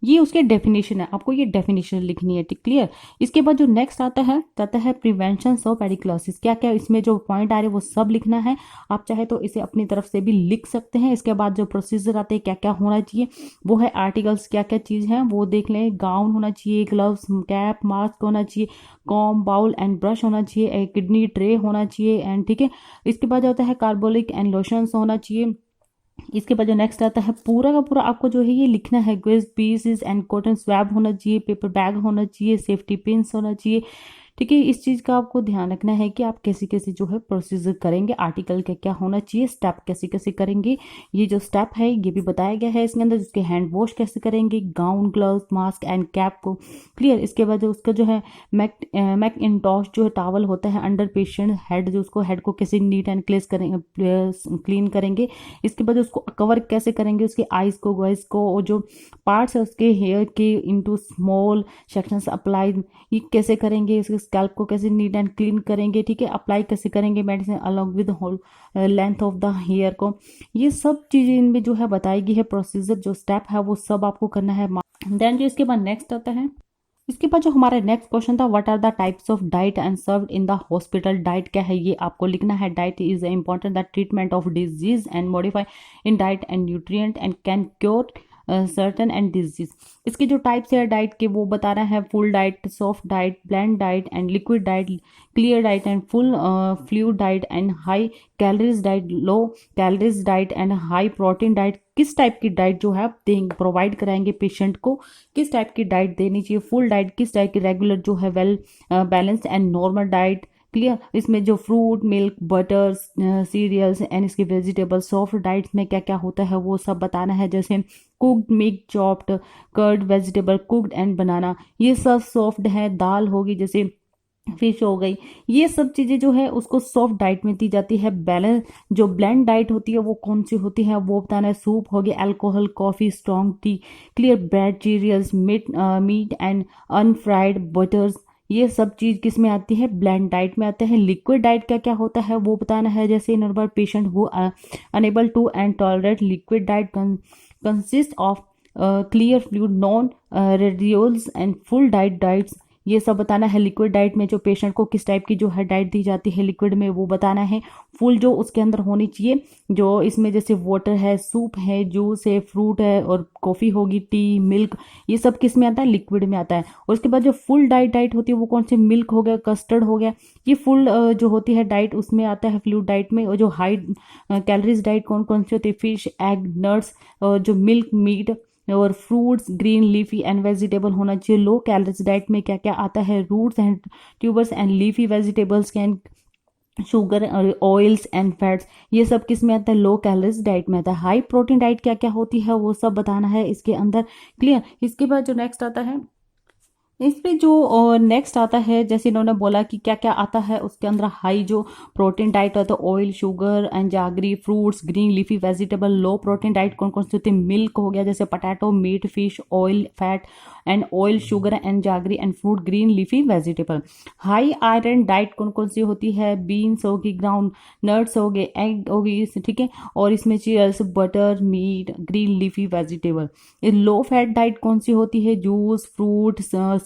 ये उसके डेफिनेशन है, आपको ये डेफिनेशन लिखनी है, ठीक, क्लियर। इसके बाद जो नेक्स्ट आता है प्रिवेंशन ऑफ पेडिक्लोसिस, क्या क्या इसमें जो पॉइंट आ रहे हैं वो सब लिखना है। आप चाहे तो इसे अपनी तरफ से भी लिख सकते हैं। इसके बाद जो प्रोसीजर आते हैं क्या क्या होना चाहिए वो है, आर्टिकल्स क्या क्या चीज़ है वो देख लें। गाउन होना चाहिए, ग्लव्स, कैप, मास्क होना चाहिए, कॉम, बाउल एंड ब्रश होना चाहिए, किडनी ट्रे होना चाहिए एंड, ठीक है। इसके बाद होता है कार्बोलिक एंड लोशंस होना चाहिए। इसके बाद जो नेक्स्ट आता है पूरा का पूरा आपको जो है ये लिखना है, ग्वेज पीसेस एंड कॉटन स्वैब होना चाहिए, पेपर बैग होना चाहिए, सेफ्टी पिंस होना चाहिए, ठीक है। इस चीज़ का आपको ध्यान रखना है कि आप कैसे कैसे जो है प्रोसीजर करेंगे, आर्टिकल क्या क्या होना चाहिए, स्टेप कैसे कैसे करेंगे, ये जो स्टेप है ये भी बताया गया है इसके अंदर। उसके हैंड वॉश कैसे करेंगे, gown, gloves, mask and cap को क्लियर। इसके बाद जो उसका जो है मैक इंटॉश जो है टावल होता है अंडर पेशेंट हेड, जो उसको हेड को कैसे नीट एंड क्लेस करेंगे, क्लीन करेंगे। इसके बाद उसको कवर कैसे करेंगे, उसके आईज को, वॉइस को, और जो पार्ट्स है उसके हेयर के इनटू स्मॉल सेक्शंस अप्लाई, ये कैसे करेंगे। इसके स्कैल्प को कैसे नीट एंड क्लीन करेंगे, ठीक है। अप्लाई कैसे करेंगे medicine along with whole length of the hair को, ये सब चीज़ें इनमें जो है बताई गई है। प्रोसीजर जो स्टेप है वो सब आपको करना है। देन जो इसके बाद नेक्स्ट आता है, इसके बाद जो हमारा नेक्स्ट क्वेश्चन था, what are the types of diet and served in the hospital. Diet क्या है ये आपको लिखना है। Diet is important the treatment of disease and modify in diet and nutrient and can cure certain and disease. इसके जो types है diet के वो बता रहा है, full diet, soft diet, blend diet and liquid diet, clear diet and full fluid diet and high calories diet, low calories diet and high protein diet. किस type की डाइट जो है आप देंगे, प्रोवाइड कराएंगे पेशेंट को, किस टाइप की डाइट देनी चाहिए। फुल डाइट किस टाइप की, रेगुलर जो है well balanced and normal diet, clear. इसमें जो fruit, milk, butter, cereals and इसके वेजिटेबल्स। सॉफ्ट डाइट में क्या क्या होता है वो सब बताना है, जैसे cooked meat, chopped, curd, vegetable, cooked and banana, ये सब सॉफ्ट है। दाल होगी, जैसे फिश हो गई, ये सब चीजें जो है उसको सॉफ्ट डाइट में दी जाती है। बैलेंस जो ब्लेंड डाइट होती है वो कौन सी होती है वो बताना है। सूप हो गया, alcohol, coffee, strong tea, clear, bread, cereals, meat and unfried butters, ये सब चीज किस में आती है, ब्लेंड डाइट में आते हैं। लिक्विड डाइट क्या क्या होता है वो बताना है, जैसे in other patient who unable to and tolerate liquid diet consist of clear fluid, non रेडियोल्स एंड फुल डाइट्स, ये सब बताना है। लिक्विड डाइट में जो पेशेंट को किस टाइप की जो है डाइट दी जाती है लिक्विड में वो बताना है। फुल जो उसके अंदर होनी चाहिए, जो इसमें जैसे वाटर है, सूप है, जूस है, फ्रूट है और कॉफ़ी होगी, टी, मिल्क, ये सब किस में आता है, लिक्विड में आता है। और उसके बाद जो फुल डाइट होती है वो कौन सी, मिल्क हो गया, कस्टर्ड हो गया, ये फुल जो होती है डाइट उसमें आता है फ्लूइड डाइट में। और जो हाई कैलोरीज डाइट कौन कौन सी होती है, फिश, एग, नट्स, जो मिल्क, मीट और fruits, green leafy and vegetable होना चाहिए। लो कैलोरीज डाइट में क्या क्या आता है, roots and tubers and leafy vegetables cane, sugar, oils and fats, ये सब किस में आता है, लो कैलोरीज डाइट में आता है। हाई प्रोटीन डाइट क्या क्या होती है वो सब बताना है इसके अंदर, क्लियर। इसके बाद जो नेक्स्ट आता है, इसमें जो नेक्स्ट आता है, जैसे इन्होंने बोला कि क्या क्या आता है उसके अंदर, हाई जो प्रोटीन डाइट होता है, oil, sugar and jaggery, fruits, green leafy vegetable. Low protein diet कौन कौन सी होती है, मिल्क हो गया, जैसे potato, meat, fish, oil, fat and oil, sugar and jaggery and fruit, green leafy vegetable. High iron diet कौन कौन सी होती है, बीन्स होगी, ग्राउंड नट्स हो गए, एग होगी, ठीक है। और इसमें cheese, butter, meat, green leafy vegetable. Low fat diet कौन सी होती है, जूस, फ्रूट,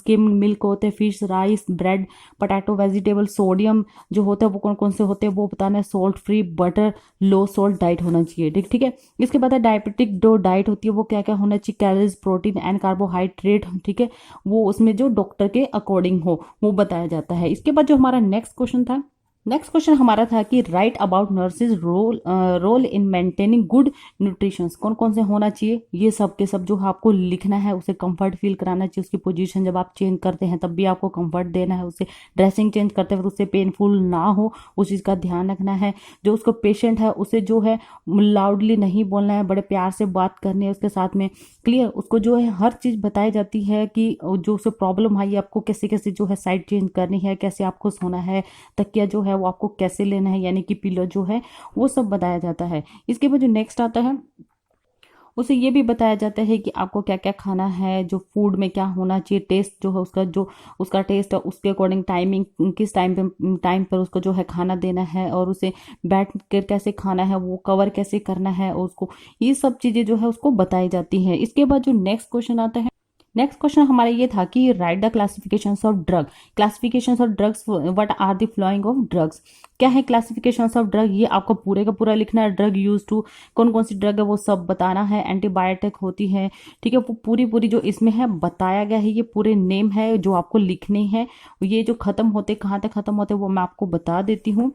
स्किम मिल्क होते हैं, fish, rice, bread, potato, vegetable. Sodium जो होता है वो कौन कौन से होते हैं वो बताना है, सॉल्ट फ्री, बटर, लो सॉल्ट डाइट होना चाहिए, ठीक ठीक है। इसके बाद डायबिटिक जो डाइट होती है वो क्या क्या होना चाहिए, कैलोरीज, प्रोटीन एंड कार्बोहाइड्रेट, ठीक है, वो उसमें जो डॉक्टर के अकॉर्डिंग हो वो बताया जाता है। इसके बाद जो हमारा नेक्स्ट क्वेश्चन था, नेक्स्ट क्वेश्चन हमारा था कि write about nurses role in maintaining good nutrition, कौन कौन से होना चाहिए, ये सब के सब जो है आपको लिखना है। उसे कंफर्ट फील कराना चाहिए, उसकी पोजीशन जब आप चेंज करते हैं तब भी आपको कंफर्ट देना है, उसे ड्रेसिंग चेंज करते वक्त उससे पेनफुल ना हो उस चीज़ का ध्यान रखना है। जो उसको पेशेंट है उसे जो है लाउडली नहीं बोलना है, बड़े प्यार से बात करनी है उसके साथ में, क्लियर। उसको जो है हर चीज़ बताई जाती है कि जो उसे प्रॉब्लम आई आपको कैसे कैसे जो है साइड चेंज करनी है, कैसे आपको सोना है, तकिया जो है वो आपको कैसे लेना है, यानी कि पिलो जो है वो सब बताया जाता है। इसके बाद जो नेक्स्ट आता है उसे ये भी बताया जाता है कि आपको क्या क्या खाना है, जो फूड में क्या होना चाहिए, टेस्ट जो है उसका, जो उसका टेस्ट है उसके अकॉर्डिंग टाइमिंग, किस टाइम पर उसको जो है खाना देना है, और उसे बैठ कर कैसे खाना है, वो कवर कैसे करना है, और उसको ये सब चीज़ें जो है उसको बताई जाती है। इसके बाद जो नेक्स्ट क्वेश्चन आता है, नेक्स्ट क्वेश्चन हमारा ये था कि write the classifications of drug, classifications of drugs, what are the following of drugs, क्या है क्लासिफिकेशंस ऑफ ड्रग, ये आपको पूरे का पूरा लिखना है। ड्रग यूज टू, कौन कौन सी ड्रग है वो सब बताना है। एंटीबायोटिक होती है, ठीक है, वो पूरी पूरी जो इसमें है बताया गया है, ये पूरे नेम है जो आपको लिखने हैं। ये जो खत्म होते कहाँ तक खत्म होते वो मैं आपको बता देती हूँ।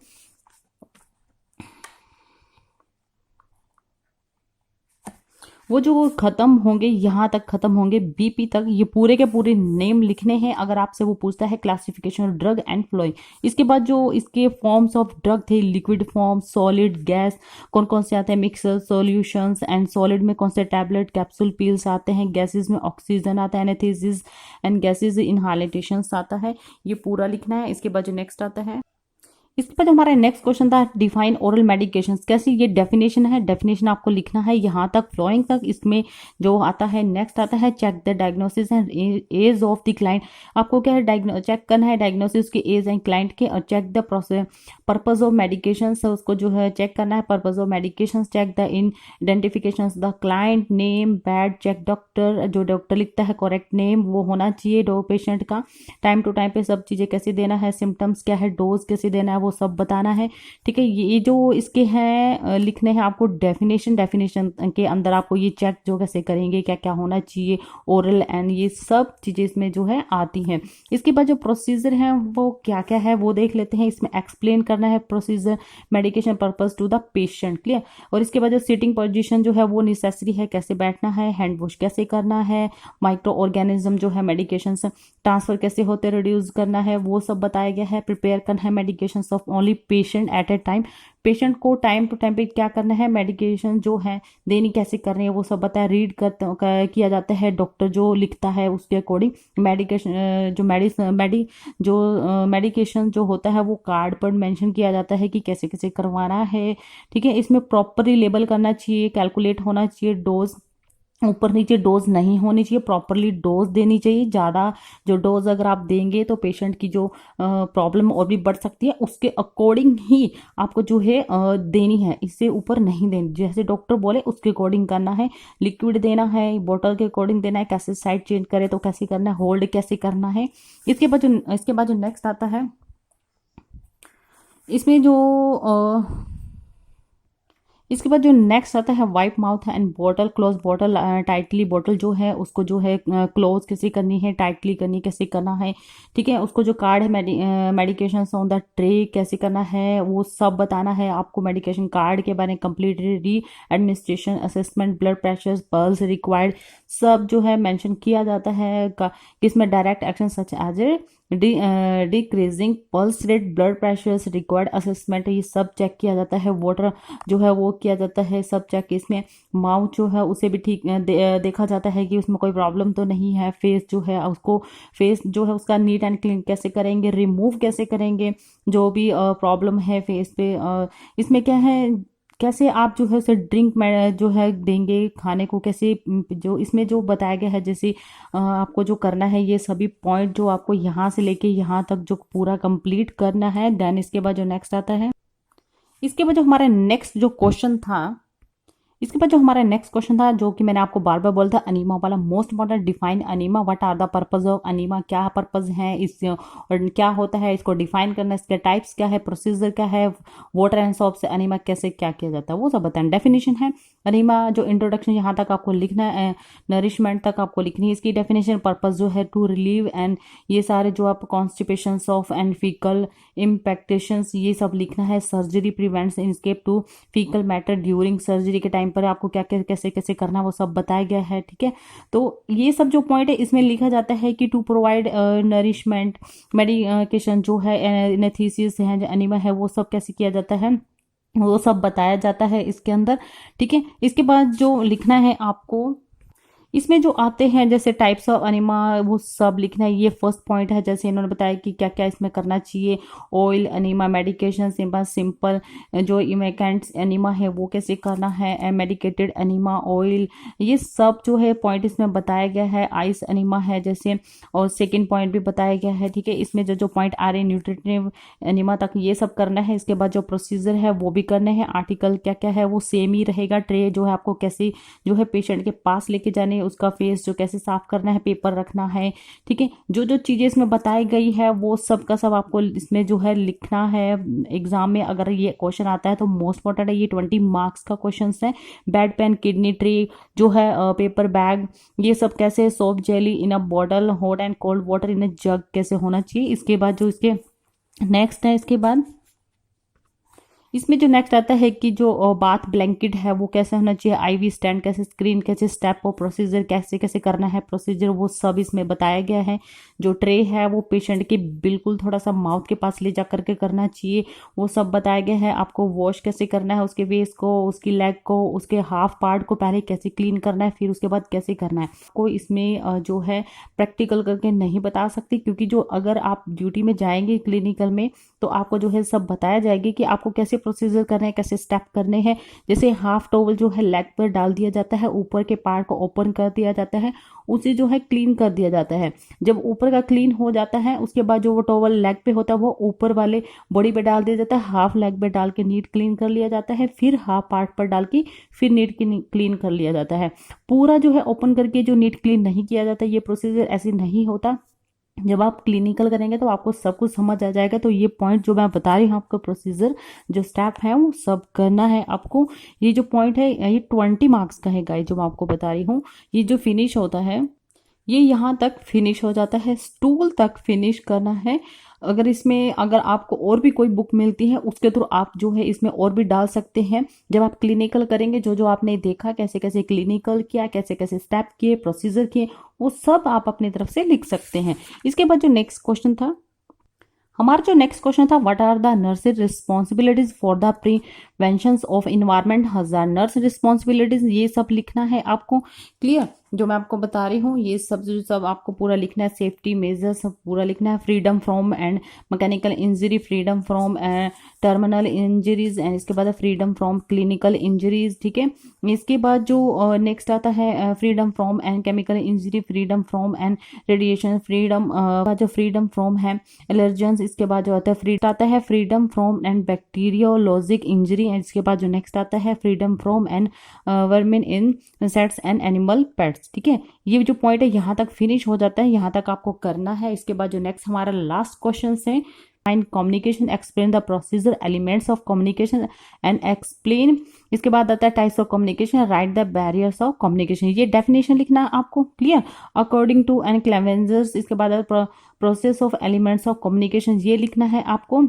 वो जो खत्म होंगे यहाँ तक खत्म होंगे बीपी तक, ये पूरे के पूरे नेम लिखने हैं अगर आपसे वो पूछता है classification of drug and following. इसके बाद जो इसके फॉर्म्स ऑफ ड्रग थे, लिक्विड फॉर्म, सॉलिड, गैस, कौन कौन से आते हैं, मिक्सर, सॉल्यूशंस, एंड सॉलिड में कौन से टैबलेट, कैप्सूल, पील्स आते हैं, गैसेस में ऑक्सीजन आता है, एनेस्थीसिस एंड गैसेस इनहालेशंस आता है, ये पूरा लिखना है। इसके बाद जो नेक्स्ट आता है, इसके बाद हमारा नेक्स्ट क्वेश्चन था डिफाइन ओरल मेडिकेशंस, कैसी ये डेफिनेशन है, डेफिनेशन आपको लिखना है यहाँ तक फ्लोइंग तक। इसमें जो आता है नेक्स्ट आता है check the diagnosis and age of the client, आपको क्या है चेक करना है डायग्नोसिस के एज एंड क्लाइंट के, और check the process purpose of medication, उसको जो है चेक करना है purpose of medication, check the in identification the client name bed, check doctor, जो डॉक्टर लिखता है करेक्ट नेम वो होना चाहिए डो पेशेंट का, टाइम टू टाइम पे सब चीज़ें कैसे देना है, सिम्टम्स क्या है, डोज कैसे देना है वो सब बताना है। ठीक है, ये जो इसके हैं लिखने हैं आपको डेफिनेशन, डेफिनेशन के अंदर आपको ये चेक जो कैसे करेंगे, क्या क्या होना चाहिए ओरल एंड ये सब चीज़ें इसमें जो है आती हैं। इसके बाद जो प्रोसीजर है वो क्या क्या है वो देख लेते हैं। इसमें एक्सप्लेन करना है procedure medication purpose to the patient, clear. और इसके बाद जो सिटिंग पोजीशन जो है वो नेसेसरी है, कैसे बैठना है, हैंड वॉश कैसे करना है, माइक्रो ऑर्गेनिज्म जो है मेडिकेशन ट्रांसफर कैसे होते रिड्यूस करना है वो सब बताया गया है। प्रिपेयर करना है medication of only patient at A time, patient को टाइम टू टाइम पे क्या करना है मेडिकेशन जो है देनी कैसे करनी है वो सब बताया। रीड किया जाता है डॉक्टर जो लिखता है उसके अकॉर्डिंग मेडिकेशन, जो मेडिकेशन जो होता है वो कार्ड पर मेंशन किया जाता है कि कैसे कैसे करवाना है। ठीक है, इसमें प्रॉपरली लेबल करना चाहिए, कैलकुलेट होना चाहिए, डोज ऊपर नीचे डोज नहीं होनी चाहिए, प्रॉपरली डोज देनी चाहिए। ज़्यादा जो डोज अगर आप देंगे तो पेशेंट की जो प्रॉब्लम और भी बढ़ सकती है, उसके अकॉर्डिंग ही आपको जो है देनी है, इससे ऊपर नहीं देनी, जैसे डॉक्टर बोले उसके अकॉर्डिंग करना है। लिक्विड देना है बोतल के अकॉर्डिंग देना है, कैसे साइड चेंज करे तो कैसे करना है, होल्ड कैसे करना है। इसके बाद जो नेक्स्ट आता है, इसमें जो इसके बाद जो नेक्स्ट आता है wipe mouth and bottle close, bottle tightly bottle जो है उसको जो है क्लोज कैसे करनी है, टाइटली करनी कैसे करना है। ठीक है, उसको जो कार्ड है मेडिकेशन ऑन द ट्रे कैसे करना है वो सब बताना है आपको। मेडिकेशन कार्ड के बारे में complete re administration assessment blood pressure pulse required सब जो है मेंशन किया जाता है। किसमें direct action such as a decreasing pulse rate blood pressure required assessment ये सब चेक किया जाता है। वाटर जो है वो किया जाता है सब चेक। इसमें माउथ जो है उसे भी ठीक देखा जाता है कि उसमें कोई प्रॉब्लम तो नहीं है। फेस जो है उसको फेस जो है उसका नीट एंड क्लीन कैसे करेंगे, रिमूव कैसे करेंगे जो भी प्रॉब्लम है फेस पे। इसमें क्या है कैसे आप जो है उसे ड्रिंक में जो है देंगे खाने को, कैसे जो इसमें जो बताया गया है जैसे आपको जो करना है ये सभी पॉइंट जो आपको यहाँ से लेके यहाँ तक जो पूरा कंप्लीट करना है। देन इसके बाद जो नेक्स्ट आता है, इसके बाद जो हमारा नेक्स्ट जो क्वेश्चन था, इसके बाद जो हमारा नेक्स्ट क्वेश्चन था जो कि मैंने आपको बार बार बोला था अनीमा वाला, most important define enema, what are the purpose of enema, क्या पर्पज है इस और क्या होता है इसको डिफाइन करना, इसके टाइप्स क्या है, प्रोसीजर क्या है, वाटर एंड सॉप से अनीमा कैसे क्या किया जाता है वो सब बताएं। डेफिनेशन है अनीमा जो इंट्रोडक्शन यहाँ तक आपको लिखना है, नरिशमेंट तक आपको लिखनी है इसकी डेफिनेशन। पर्पज जो है टू रिलीव एंड ये सारे जो आप constipation of and fecal impactions ये सब लिखना है। Surgery prevents escape to fecal matter during surgery के टाइम पर आपको क्या क्या कैसे कैसे करना वो सब बताया गया है। ठीक है, तो ये सब जो पॉइंट है इसमें लिखा जाता है कि टू प्रोवाइड नरिशमेंट मेडिकेशन जो है एनेस्थीसिस है जो अनीमा है वो सब कैसे किया जाता है वो सब बताया जाता है इसके अंदर। ठीक है, इसके बाद जो लिखना है आपको इसमें जो आते हैं जैसे टाइप्स ऑफ अनीमा वो सब लिखना है। ये फर्स्ट पॉइंट है जैसे इन्होंने बताया कि क्या क्या इसमें करना चाहिए। ऑयल अनीमा मेडिकेशन सिंपल जो इमेकेंट्स अनीमा है वो कैसे करना है, मेडिकेटेड अनीमा ऑयल ये सब जो है पॉइंट इसमें बताया गया है। आइस अनीमा है जैसे, और सेकेंड पॉइंट भी बताया गया है। ठीक है, इसमें जो जो पॉइंट आ रहे हैं न्यूट्रिटिव अनीमा तक ये सब करना है। इसके बाद जो प्रोसीजर है वो भी करने हैं। आर्टिकल क्या क्या है वो सेम ही रहेगा। ट्रे जो है आपको कैसे जो है पेशेंट के पास लेके जाने, उसका फेस जो कैसे साफ करना है, पेपर रखना है। ठीक है, जो जो चीजें इसमें बताई गई है वो सब का सब आपको इसमें जो है लिखना है। एग्जाम में अगर ये क्वेश्चन आता है तो मोस्ट इंपॉर्टेंट है, ये 20 मार्क्स का क्वेश्चन है। बेड पेन किडनी ट्रे जो है पेपर बैग ये सब कैसे, soft jelly in a bottle, hot and cold water in a jug कैसे होना चाहिए। इसके बाद जो इसके नेक्स्ट है, इसके बाद इसमें जो नेक्स्ट आता है कि जो बाथ ब्लैंकेट है वो कैसे होना चाहिए, आईवी स्टैंड कैसे, स्क्रीन कैसे, स्टेप और प्रोसीजर कैसे कैसे करना है, प्रोसीजर वो सब इसमें बताया गया है। जो ट्रे है वो पेशेंट के बिल्कुल थोड़ा सा माउथ के पास ले जा करके करना चाहिए, वो सब बताया गया है। आपको वॉश कैसे करना है उसके फेस को, उसकी लेग को, उसके हाफ पार्ट को पहले कैसे क्लीन करना है, फिर उसके बाद कैसे करना है। कोई इसमें जो है प्रैक्टिकल करके नहीं बता सकती, क्योंकि जो अगर आप ड्यूटी में जाएंगे क्लिनिकल में तो आपको जो है सब बताया जाएगी कि आपको कैसे प्रोसीजर करने हैं, कैसे स्टेप करने हैं। जैसे हाफ टॉवल जो है लेग पर डाल दिया जाता है, ऊपर के पार्ट को ओपन कर दिया जाता है, उसे जो है क्लीन कर दिया जाता है। जब ऊपर का क्लीन हो जाता है उसके बाद जो वो टॉवल लेग पे होता है वो ऊपर वाले बॉडी पे डाल दिया जाता है, हाफ लेग पे डाल के नीट क्लीन कर लिया जाता है, फिर हाफ पार्ट पर डाल के फिर नीट क्लीन कर लिया जाता है। पूरा जो है ओपन करके जो नीट क्लीन नहीं किया जाता, ये प्रोसीजर ऐसे नहीं होता। जब आप क्लिनिकल करेंगे तो आपको सब कुछ समझ आ जाएगा। तो ये पॉइंट जो मैं बता रही हूँ आपका प्रोसीजर जो स्टेप है वो सब करना है आपको। ये जो पॉइंट है ये 20 मार्क्स का है गाइस, जो मैं आपको बता रही हूँ। ये जो फिनिश होता है ये यहाँ तक फिनिश हो जाता है, स्टूल तक फिनिश करना है। अगर आपको और भी कोई बुक मिलती है उसके थ्रू आप जो है इसमें और भी डाल सकते हैं। जब आप क्लिनिकल करेंगे जो जो आपने देखा कैसे कैसे क्लिनिकल किया, कैसे कैसे स्टेप किए, प्रोसीजर किए, वो सब आप अपनी तरफ से लिख सकते हैं। इसके बाद जो नेक्स्ट क्वेश्चन था, हमारा जो नेक्स्ट क्वेश्चन था, what are the nurses responsibilities for the prevention of environment hazard. Nurse responsibilities ये सब लिखना है आपको। क्लियर, जो मैं आपको बता रही हूँ ये सब जो सब आपको पूरा लिखना है। सेफ्टी मेजर सब पूरा लिखना है। Freedom from and mechanical injury, freedom from terminal injuries, and इसके बाद फ्रीडम फ्रॉम क्लिनिकल इंजरीज। ठीक है, इसके बाद जो नेक्स्ट आता है freedom from and chemical injury, freedom from and radiation, freedom जो फ्रीडम फ्रॉम है एलर्जेंस। इसके बाद जो आता है freedom from and bacteriologic injury, and इसके बाद जो नेक्स्ट आता है freedom from and vermin insects and animal pets. ठीक है, ये जो पॉइंट है यहाँ तक फिनिश हो जाता है, यहाँ तक आपको करना है। इसके बाद जो नेक्स्ट हमारा लास्ट क्वेश्चन है, find communication, explain the procedure, elements of communication and explain. इसके बाद आता है types of communication, write the barriers of communication. ये डेफिनेशन लिखना है आपको। Clear, according to and Clevengers. इसके बाद process of elements of communication ये लिखना है आपको।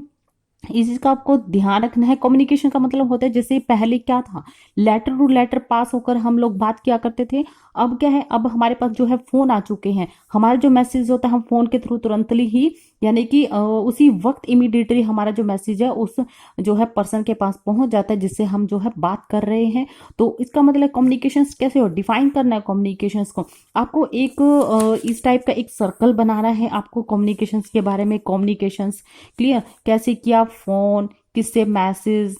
इस चीज का आपको ध्यान रखना है। कम्युनिकेशन का मतलब होता है जैसे पहले क्या था, लेटर टू लेटर पास होकर हम लोग बात किया करते थे। अब क्या है, अब हमारे पास जो है फोन आ चुके हैं। हमारा जो मैसेज होता है हम फोन के थ्रू तुरंत ही, यानी कि उसी वक्त इमीडिएटली हमारा जो मैसेज है उस जो है पर्सन के पास पहुंच जाता है जिससे हम जो है बात कर रहे हैं। तो इसका मतलब कम्युनिकेशन कैसे हो, डिफाइन करना है कम्युनिकेशन को आपको। एक इस टाइप का एक सर्कल बनाना है आपको कम्युनिकेशन के बारे में। कम्युनिकेशन क्लियर, कैसे किया, फोन, किससे मैसेज,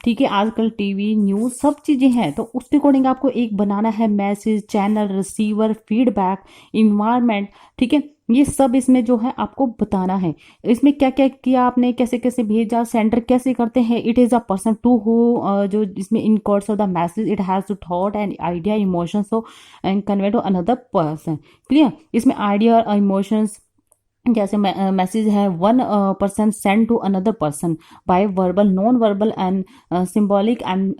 ठीक है, आजकल टीवी न्यूज सब चीजें हैं, तो उसके अकॉर्डिंग आपको एक बनाना है message, channel, receiver, feedback, environment. ठीक है, ये सब इसमें जो है आपको बताना है। इसमें क्या क्या किया आपने, कैसे कैसे भेजा, सेंडर कैसे करते हैं। It is a person to who, जो इसमें in course of the message it has to thought and idea emotions हो and convey to another person. Clear, इसमें आइडिया और इमोशंस जैसे मैसेज है, one person send to another person by verbal, non verbal and symbolic and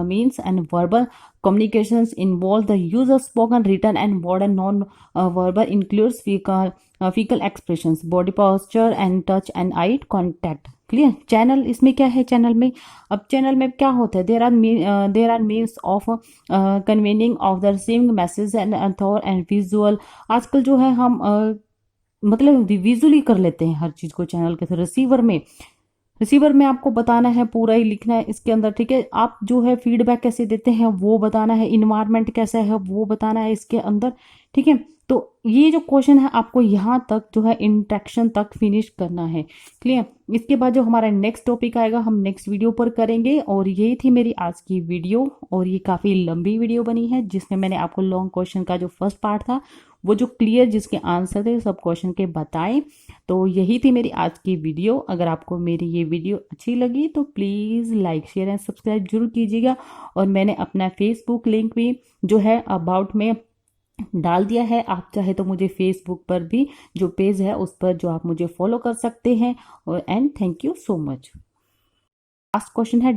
means, and verbal communications involve the use of spoken, written and word, and non-verbal includes fecal expressions, body posture and touch and eye contact. Clear, channel इसमें क्या है, channel में अब channel में क्या होता है, there are means of conveying of the receiving message and author and visual. आजकल जो है हम मतलब विजुअली कर लेते हैं हर चीज को चैनल के थ्रू। रिसीवर में आपको बताना है, पूरा ही लिखना है इसके अंदर। ठीक है, आप जो है फीडबैक कैसे देते हैं वो बताना है, इन्वायरमेंट कैसा है वो बताना है इसके अंदर। ठीक है, तो ये जो क्वेश्चन है आपको यहाँ तक जो है इंट्रैक्शन तक फिनिश करना है। क्लियर, इसके बाद जो हमारा नेक्स्ट टॉपिक आएगा हम नेक्स्ट वीडियो पर करेंगे। और यही थी मेरी आज की वीडियो, और ये काफ़ी लंबी वीडियो बनी है जिसमें मैंने आपको लॉन्ग क्वेश्चन का जो फर्स्ट पार्ट था वो जो क्लियर जिसके आंसर थे सब क्वेश्चन के बताएं। तो यही थी मेरी आज की वीडियो। अगर आपको मेरी ये वीडियो अच्छी लगी तो please like, share and subscribe जरूर कीजिएगा। और मैंने अपना फेसबुक लिंक भी जो है अबाउट में डाल दिया है, आप चाहे तो मुझे फेसबुक पर भी जो पेज है उस पर जो आप मुझे फॉलो कर सकते हैं। और and thank you so much. Last question है,